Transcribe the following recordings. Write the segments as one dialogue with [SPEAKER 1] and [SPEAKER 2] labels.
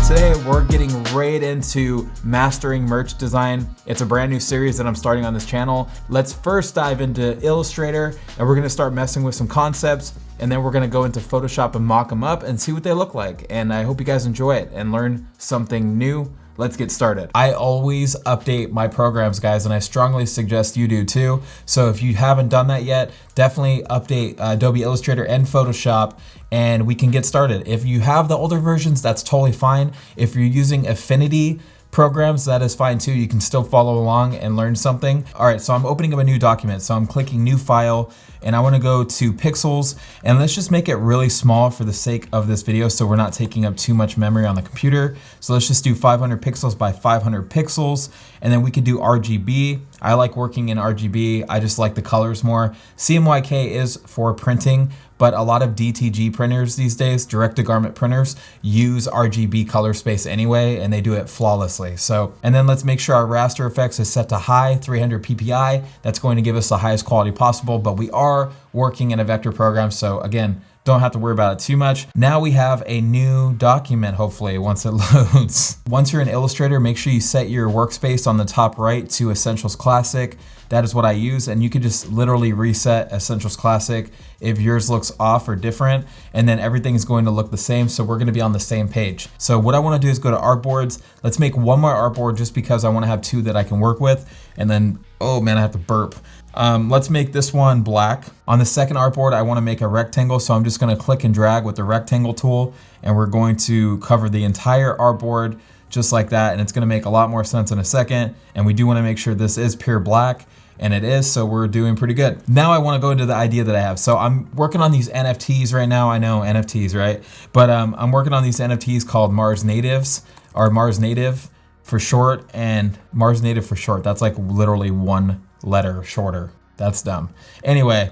[SPEAKER 1] Today we're getting right into mastering merch design. It's a brand new series that I'm starting on this channel. Let's first dive into Illustrator, and we're gonna start messing with some concepts, and then we're gonna go into Photoshop and mock them up and see what they look like. And I hope you guys enjoy it and learn something new. Let's get started. I always update my programs, guys, and I strongly suggest you do too. So if you haven't done that yet, definitely update Adobe Illustrator and Photoshop, and we can get started. If you have the older versions, that's totally fine. If you're using Affinity programs, that is fine too. You can still follow along and learn something. All right, so I'm opening up a new document. So I'm clicking new file, and I wanna go to pixels, and let's just make it really small for the sake of this video so we're not taking up too much memory on the computer. So let's just do 500 pixels by 500 pixels, and then we could do RGB. I like working in RGB. I just like the colors more. CMYK is for printing, but a lot of DTG printers these days, direct-to-garment printers, use RGB color space anyway, and they do it flawlessly. So, and then let's make sure our raster effects is set to high, 300 PPI. That's going to give us the highest quality possible, but we are working in a vector program, so again, don't have to worry about it too much. Now we have a new document, hopefully, once it loads. Once you're in Illustrator, make sure you set your workspace on the top right to Essentials Classic. That is what I use, and you could just literally reset Essentials Classic if yours looks off or different, and then everything's going to look the same, so we're gonna be on the same page. So what I wanna do is go to artboards. Let's make one more artboard just because I wanna have two that I can work with, and then, oh man, I have to burp. Let's make this one black. On the second artboard, I wanna make a rectangle, so I'm just gonna click and drag with the rectangle tool, and we're going to cover the entire artboard just like that, and it's gonna make a lot more sense in a second. And we do wanna make sure this is pure black, and it is, so we're doing pretty good. Now I wanna go into the idea that I have. So I'm working on these NFTs right now. I know, NFTs, right? But I'm working on these NFTs called Mars Natives, or Mars Native for short, and Mars Native for short. That's like literally one letter shorter. That's dumb. Anyway,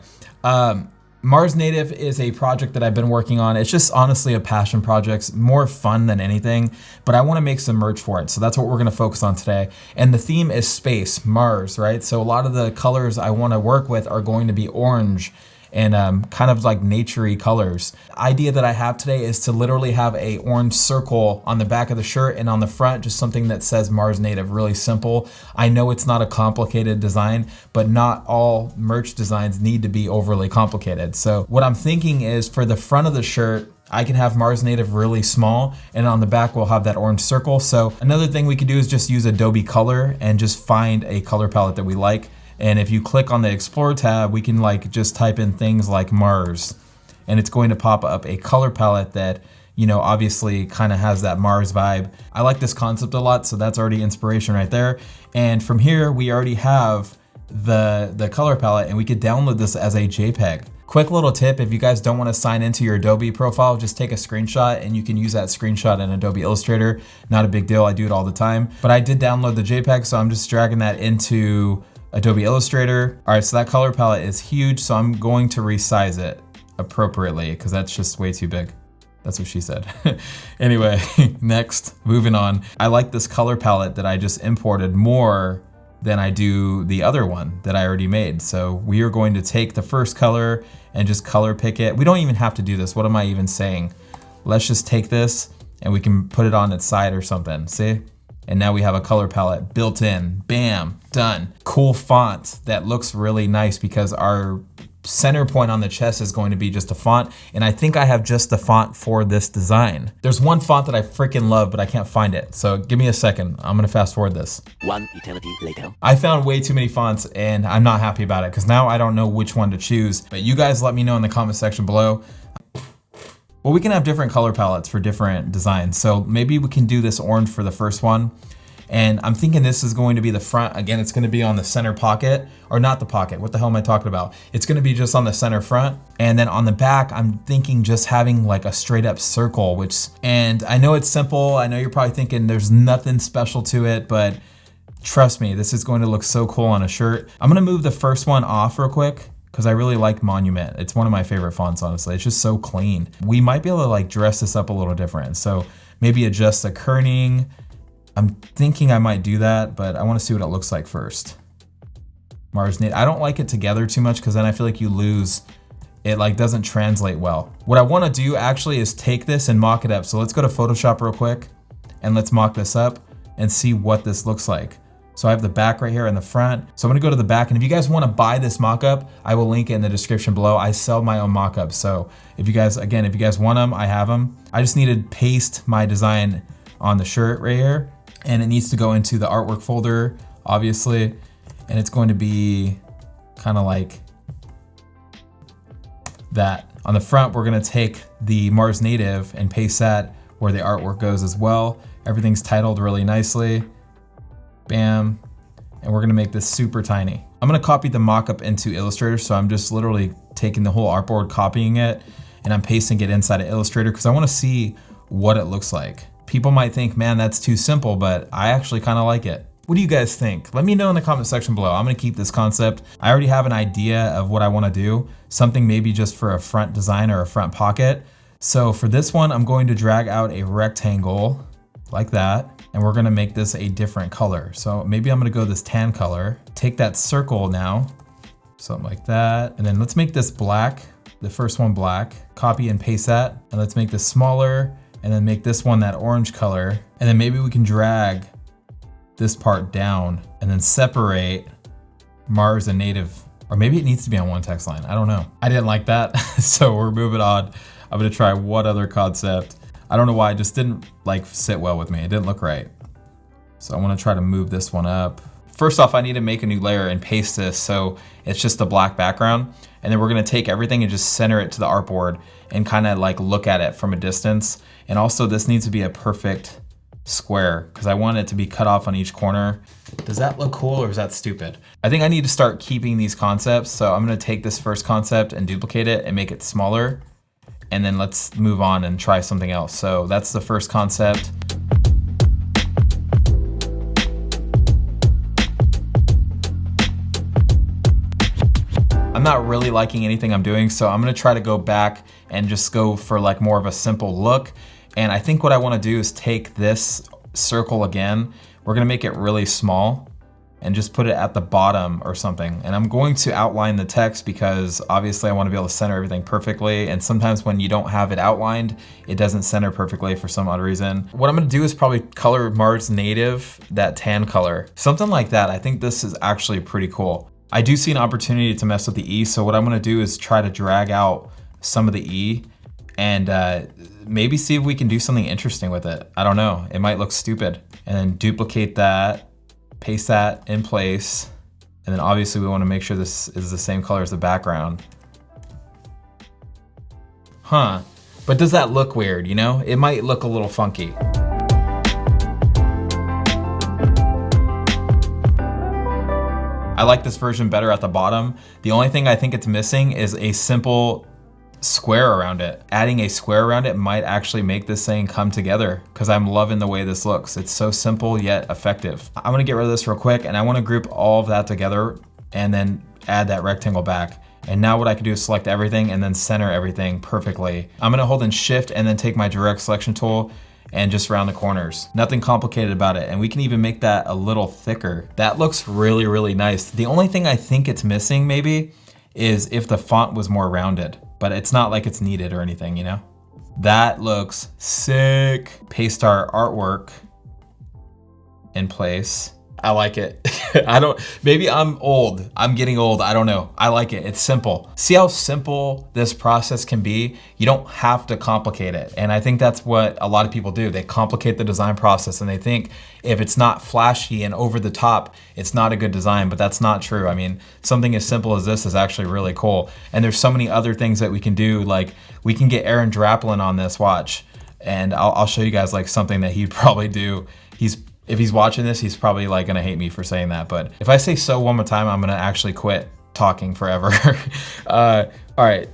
[SPEAKER 1] Mars Native is a project that I've been working on. It's just honestly a passion project, more fun than anything, but I wanna make some merch for it. So that's what we're gonna focus on today. And the theme is space, Mars, right? So a lot of the colors I wanna work with are going to be orange and kind of like naturey colors. The idea that I have today is to literally have a orange circle on the back of the shirt, and on the front, just something that says Mars Native, really simple. I know it's not a complicated design, but not all merch designs need to be overly complicated. So what I'm thinking is for the front of the shirt, I can have Mars Native really small, and on the back we'll have that orange circle. So another thing we could do is just use Adobe Color and just find a color palette that we like. And if you click on the Explore tab, we can like just type in things like Mars, and it's going to pop up a color palette that, you know, obviously kind of has that Mars vibe. I like this concept a lot, so that's already inspiration right there. And from here, we already have the color palette, and we could download this as a JPEG. Quick little tip, if you guys don't want to sign into your Adobe profile, just take a screenshot and you can use that screenshot in Adobe Illustrator. Not a big deal, I do it all the time. But I did download the JPEG, so I'm just dragging that into Adobe Illustrator. All right, so that color palette is huge, so I'm going to resize it appropriately because that's just way too big. That's what she said. Anyway, next, moving on. I like this color palette that I just imported more than I do the other one that I already made. So we are going to take the first color and just color pick it. We don't even have to do this. What am I even saying? Let's just take this and we can put it on its side or something, see? And now we have a color palette built in, bam, done. Cool font that looks really nice because our center point on the chest is going to be just a font, and I think I have just the font for this design. There's one font that I freaking love, but I can't find it. So give me a second, I'm gonna fast forward this. One eternity later. I found way too many fonts and I'm not happy about it because now I don't know which one to choose, but you guys let me know in the comment section below. Well, we can have different color palettes for different designs. So maybe we can do this orange for the first one. And I'm thinking this is going to be the front. Again, it's gonna be on the center pocket, or not the pocket. What the hell am I talking about? It's gonna be just on the center front. And then on the back, I'm thinking just having like a straight up circle, and I know it's simple. I know you're probably thinking there's nothing special to it, but trust me, this is going to look so cool on a shirt. I'm gonna move the first one off real quick, because I really like Monument. It's one of my favorite fonts, honestly. It's just so clean. We might be able to like dress this up a little different. So maybe adjust the kerning. I'm thinking I might do that, but I want to see what it looks like first. Mars Native. I don't like it together too much because then I feel like you lose, it like doesn't translate well. What I want to do actually is take this and mock it up. So let's go to Photoshop real quick. and let's mock this up and see what this looks like. So I have the back right here and the front. So I'm gonna go to the back, and if you guys wanna buy this mock-up, I will link it in the description below. I sell my own mock-ups. So if you guys want them, I have them. I just need to paste my design on the shirt right here, and it needs to go into the artwork folder, obviously. And it's going to be kind of like that. On the front, we're gonna take the Mars native and paste that where the artwork goes as well. Everything's titled really nicely. Bam. And we're gonna make this super tiny. I'm gonna copy the mockup into Illustrator, so I'm just literally taking the whole artboard, copying it, and I'm pasting it inside of Illustrator because I wanna see what it looks like. People might think, man, that's too simple, but I actually kind of like it. What do you guys think? Let me know in the comment section below. I'm gonna keep this concept. I already have an idea of what I wanna do, something maybe just for a front design or a front pocket. So for this one, I'm going to drag out a rectangle like that, and we're gonna make this a different color. So maybe I'm gonna go this tan color, take that circle now, something like that, and then let's make this black, the first one black, copy and paste that, and let's make this smaller, and then make this one that orange color, and then maybe we can drag this part down and then separate Mars and native, or maybe it needs to be on one text line. I don't know. I didn't like that, so we're moving on. I'm gonna try what other concept. I don't know why, it just didn't like sit well with me. It didn't look right. So I wanna try to move this one up. First off, I need to make a new layer and paste this so it's just a black background. And then we're gonna take everything and just center it to the artboard and kind of like look at it from a distance. And also this needs to be a perfect square because I want it to be cut off on each corner. Does that look cool or is that stupid? I think I need to start keeping these concepts. So I'm gonna take this first concept and duplicate it and make it smaller. And then let's move on and try something else. So that's the first concept. I'm not really liking anything I'm doing, so I'm gonna try to go back and just go for like more of a simple look. And I think what I wanna do is take this circle again. We're gonna make it really small and just put it at the bottom or something. And I'm going to outline the text because obviously I wanna be able to center everything perfectly. And sometimes when you don't have it outlined, it doesn't center perfectly for some odd reason. What I'm gonna do is probably color Mars native, that tan color, something like that. I think this is actually pretty cool. I do see an opportunity to mess with the E. So what I'm gonna do is try to drag out some of the E and maybe see if we can do something interesting with it. I don't know, it might look stupid. And then duplicate that, paste that in place. And then obviously we wanna make sure this is the same color as the background. Huh, but does that look weird, you know? It might look a little funky. I like this version better at the bottom. The only thing I think it's missing is a simple square around it. Adding a square around it might actually make this thing come together because I'm loving the way this looks. It's so simple yet effective. I'm gonna get rid of this real quick and I wanna group all of that together and then add that rectangle back. And now what I can do is select everything and then center everything perfectly. I'm gonna hold in Shift and then take my direct selection tool and just round the corners. Nothing complicated about it. And we can even make that a little thicker. That looks really, really nice. The only thing I think it's missing maybe is if the font was more rounded, but it's not like it's needed or anything, you know? That looks sick. Paste our artwork in place. I like it. Maybe I'm old. I'm getting old. I don't know. I like it. It's simple. See how simple this process can be? You don't have to complicate it. And I think that's what a lot of people do. They complicate the design process and they think if it's not flashy and over the top, it's not a good design, but that's not true. I mean, something as simple as this is actually really cool. And there's so many other things that we can do. Like we can get Aaron Draplin on this, watch. And I'll show you guys like something that he'd probably do. If he's watching this, he's probably like gonna hate me for saying that. But if I say so one more time, I'm gonna actually quit talking forever. All right,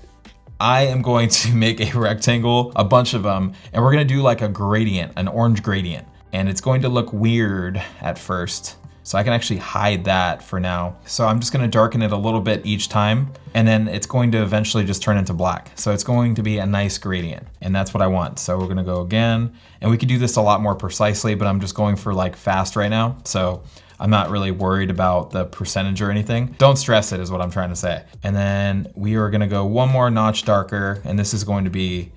[SPEAKER 1] I am going to make a rectangle, a bunch of them, and we're gonna do like a gradient, an orange gradient. And it's going to look weird at first. So I can actually hide that for now. So I'm just gonna darken it a little bit each time, and then it's going to eventually just turn into black. So it's going to be a nice gradient, and that's what I want. So we're gonna go again, and we could do this a lot more precisely, but I'm just going for like fast right now. So I'm not really worried about the percentage or anything. Don't stress it is what I'm trying to say. And then we are gonna go one more notch darker, and this is going to be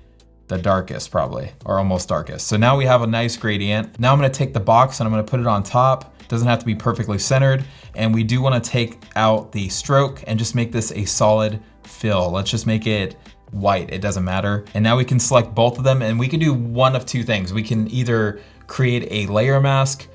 [SPEAKER 1] the darkest probably, or almost darkest. So now we have a nice gradient. Now I'm gonna take the box and I'm gonna put it on top. Doesn't have to be perfectly centered. And we do wanna take out the stroke and just make this a solid fill. Let's just make it white, it doesn't matter. And now we can select both of them and we can do one of two things. We can either create a layer mask.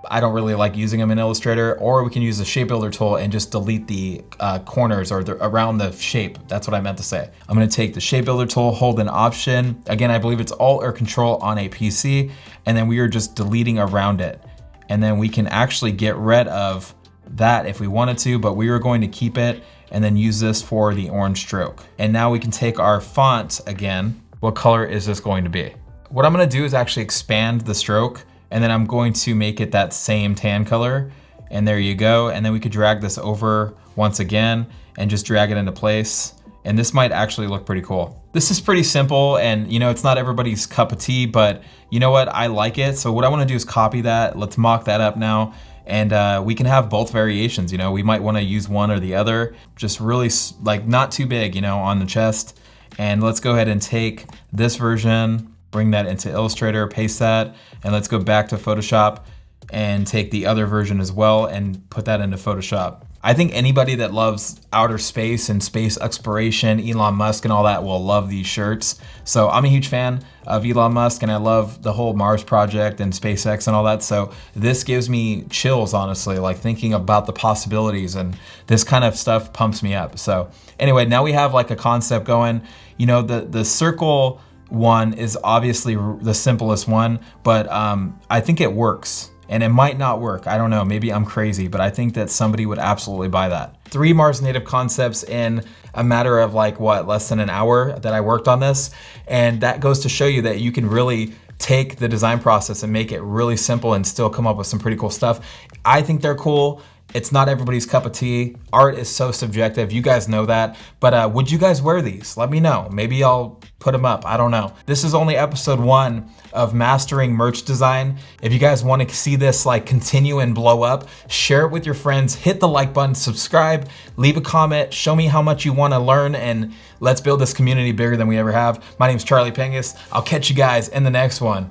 [SPEAKER 1] I don't really like using them in Illustrator, or we can use the shape builder tool and just delete the corners or around the shape. That's what I meant to say. I'm gonna take the shape builder tool, hold an option. Again, I believe it's Alt or Control on a PC, and then we are just deleting around it. And then we can actually get rid of that if we wanted to, but we are going to keep it and then use this for the orange stroke. And now we can take our font again. What color is this going to be? What I'm gonna do is actually expand the stroke, and then I'm going to make it that same tan color. And there you go. And then we could drag this over once again and just drag it into place. And this might actually look pretty cool. This is pretty simple, and you know, it's not everybody's cup of tea, but you know what, I like it. So what I wanna do is copy that. Let's mock that up now. And we can have both variations, you know, we might wanna use one or the other, just really like not too big, you know, on the chest. And let's go ahead and take this version, bring that into Illustrator, paste that, and let's go back to Photoshop and take the other version as well and put that into Photoshop. I think anybody that loves outer space and space exploration, Elon Musk and all that, will love these shirts. So I'm a huge fan of Elon Musk, and I love the whole Mars project and SpaceX and all that. So this gives me chills, honestly, like thinking about the possibilities, and this kind of stuff pumps me up. So anyway, now we have like a concept going. You know, the circle one is obviously the simplest one, but I think it works. And it might not work, I don't know, maybe I'm crazy, but I think that somebody would absolutely buy that. 3 Mars native concepts in a matter of like, what, less than an hour that I worked on this. And that goes to show you that you can really take the design process and make it really simple and still come up with some pretty cool stuff. I think they're cool. It's not everybody's cup of tea. Art is so subjective, you guys know that. But would you guys wear these? Let me know. Maybe I'll put them up, I don't know. This is only episode 1 of mastering merch design. If you guys want to see this like continue and blow up, share it with your friends, hit the like button, subscribe, leave a comment, show me how much you want to learn, and let's build this community bigger than we ever have. My name is CharleyPangus. I'll catch you guys in the next one.